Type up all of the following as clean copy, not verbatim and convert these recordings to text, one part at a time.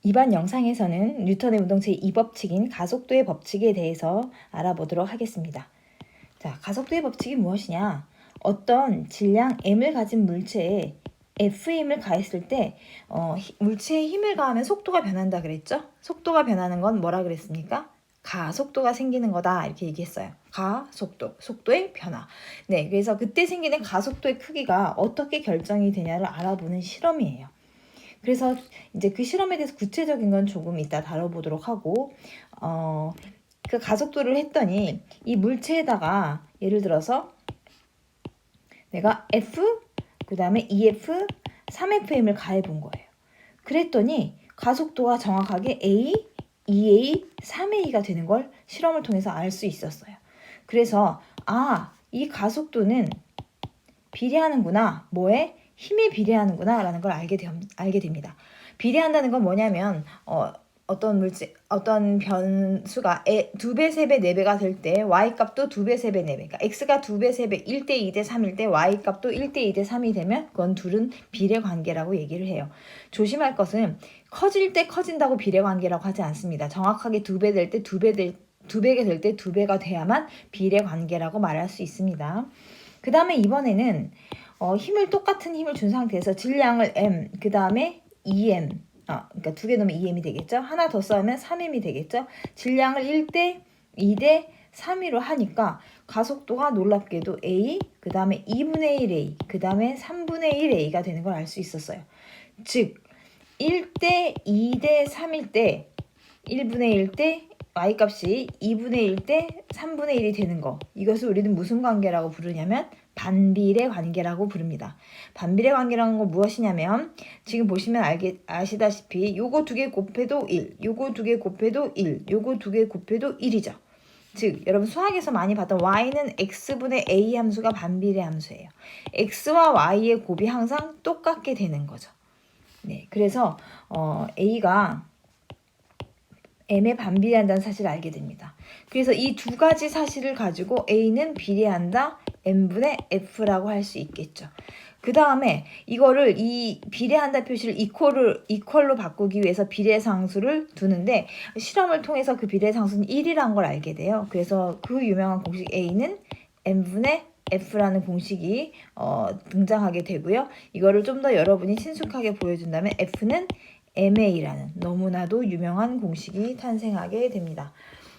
이번 영상에서는 뉴턴의 운동 제2법칙인 가속도의 법칙에 대해서 알아보도록 하겠습니다. 자, 가속도의 법칙이 무엇이냐? 어떤 질량 m을 가진 물체에 F힘을 가했을 때 물체에 힘을 가하면 속도가 변한다 그랬죠? 속도가 변하는 건 뭐라 그랬습니까? 가속도가 생기는 거다 이렇게 얘기했어요. 가속도, 속도의 변화. 네, 그래서 그때 생기는 가속도의 크기가 어떻게 결정이 되냐를 알아보는 실험이에요. 그래서 이제 그 실험에 대해서 구체적인 건 조금 이따 다뤄보도록 하고, 그 가속도를 했더니 이 물체에다가 예를 들어서 내가 F, 그 다음에 EF, 3FM을 가해본 거예요. 그랬더니 가속도가 정확하게 A, 2A, 3A가 되는 걸 실험을 통해서 알 수 있었어요. 그래서 이 가속도는 비례하는구나. 뭐에? 힘에 비례하는구나 라는 걸 알게 됩니다. 비례한다는 건 뭐냐면 어떤 변수가 2배, 3배, 4배가 될 때 y값도 2배, 3배, 4배, 그러니까 x가 2배, 3배, 1대 2대 3일 때 y값도 1대 2대 3이 되면 그건 둘은 비례관계라고 얘기를 해요. 조심할 것은 커질 때 커진다고 비례관계라고 하지 않습니다. 정확하게 2배 될 때 2배가 될 때 2배가 돼야만 비례관계라고 말할 수 있습니다. 그 다음에 이번에는 똑같은 힘을 준 상태에서 질량을 m, 그 다음에 2m, 그러니까 2개 넣으면 2m이 되겠죠? 하나 더 쌓으면 3m이 되겠죠? 질량을 1대 2대 3위로 하니까 가속도가 놀랍게도 a, 그 다음에 2분의 1a, 그 다음에 3분의 1a가 되는 걸 알 수 있었어요. 즉 1대 2대 3일 때 1분의 1 때 y값이 2분의 1 때 3분의 1이 되는 거, 이것을 우리는 무슨 관계라고 부르냐면 반비례 관계라고 부릅니다. 반비례 관계라는 건 무엇이냐면 지금 보시면 아시다시피 요거 2개 곱해도 1, 요거 2개 곱해도 1, 요거 2개 곱해도 1이죠. 즉 여러분 수학에서 많이 봤던 y는 x분의 a 함수가 반비례 함수예요. x와 y의 곱이 항상 똑같게 되는 거죠. 네, 그래서 a가 m에 반비례한다는 사실을 알게 됩니다. 그래서 이 두 가지 사실을 가지고 a는 비례한다 m분의 f라고 할 수 있겠죠. 그 다음에 이거를 이 비례한다 표시를 이퀄로 바꾸기 위해서 비례상수를 두는데 실험을 통해서 그 비례상수는 1이란 걸 알게 돼요. 그래서 그 유명한 공식 a는 m분의 f라는 공식이 등장하게 되고요. 이거를 좀 더 여러분이 친숙하게 보여준다면 f는 MA라는 너무나도 유명한 공식이 탄생하게 됩니다.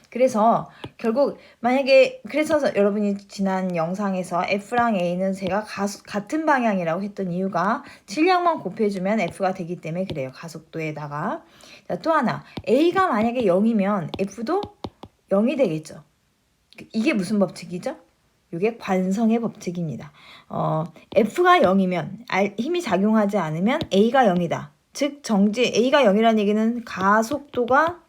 그래서 결국 만약에 그래서 여러분이 지난 영상에서 F랑 A는 제가 같은 방향이라고 했던 이유가 질량만 곱해주면 F가 되기 때문에 그래요. 가속도에다가. 자, 또 하나 A가 만약에 0이면 F도 0이 되겠죠. 이게 무슨 법칙이죠? 이게 관성의 법칙입니다. F가 0이면 힘이 작용하지 않으면 A가 0이다. 즉 A가 0이라는 얘기는 가속도가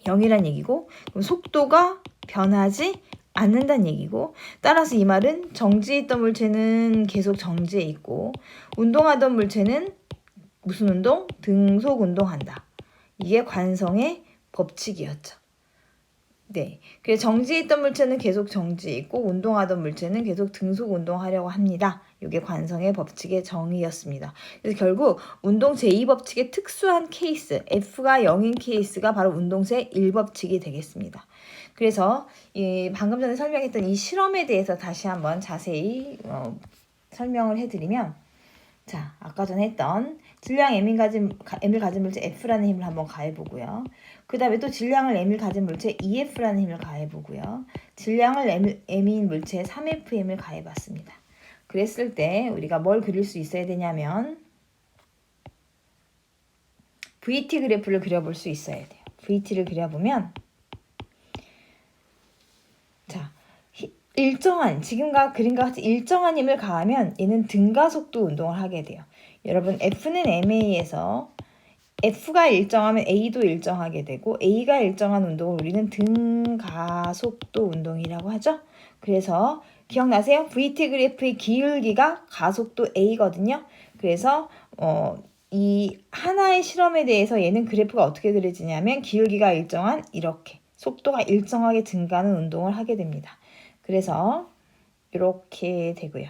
0이란 얘기고 그럼 속도가 변하지 않는다는 얘기고, 따라서 이 말은 정지해 있던 물체는 계속 정지해 있고 운동하던 물체는 무슨 운동? 등속 운동한다. 이게 관성의 법칙이었죠. 네, 그래서 정지해 있던 물체는 계속 정지해 있고 운동하던 물체는 계속 등속 운동하려고 합니다. 이게 관성의 법칙의 정의였습니다. 그래서 결국 운동 제2법칙의 특수한 케이스, F가 0인 케이스가 바로 운동 제1법칙이 되겠습니다. 그래서 방금 전에 설명했던 이 실험에 대해서 다시 한번 자세히 설명을 해드리면, 자, 아까 전에 했던 질량 M을 가진 물체 F라는 힘을 한번 가해보고요. 그 다음에 또 질량을 M을 가진 물체 EF라는 힘을 가해보고요. 질량을 M인 물체 3FM을 가해봤습니다. 그랬을 때 우리가 뭘 그릴 수 있어야 되냐면 VT 그래프를 그려볼 수 있어야 돼요. VT를 그려보면 자, 지금과 그림과 같이 일정한 힘을 가하면 얘는 등가속도 운동을 하게 돼요. 여러분 F는 MA에서 F가 일정하면 A도 일정하게 되고 A가 일정한 운동을 우리는 등가속도 운동이라고 하죠. 그래서 기억나세요? VT 그래프의 기울기가 가속도 A거든요. 그래서 이 하나의 실험에 대해서 얘는 그래프가 어떻게 그려지냐면 기울기가 일정한 이렇게 속도가 일정하게 증가하는 운동을 하게 됩니다. 그래서 이렇게 되고요.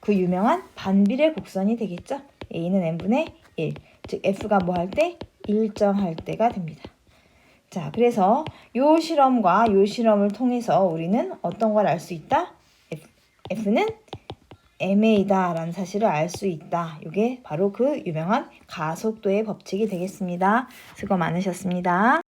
그 유명한 반비례 곡선이 되겠죠. a는 n분의 1, 즉 f가 뭐 할 때? 일정할 때가 됩니다. 자, 그래서 요 실험과 요 실험을 통해서 우리는 어떤 걸 알 수 있다? f는 ma다 라는 사실을 알 수 있다. 이게 바로 그 유명한 가속도의 법칙이 되겠습니다. 수고 많으셨습니다.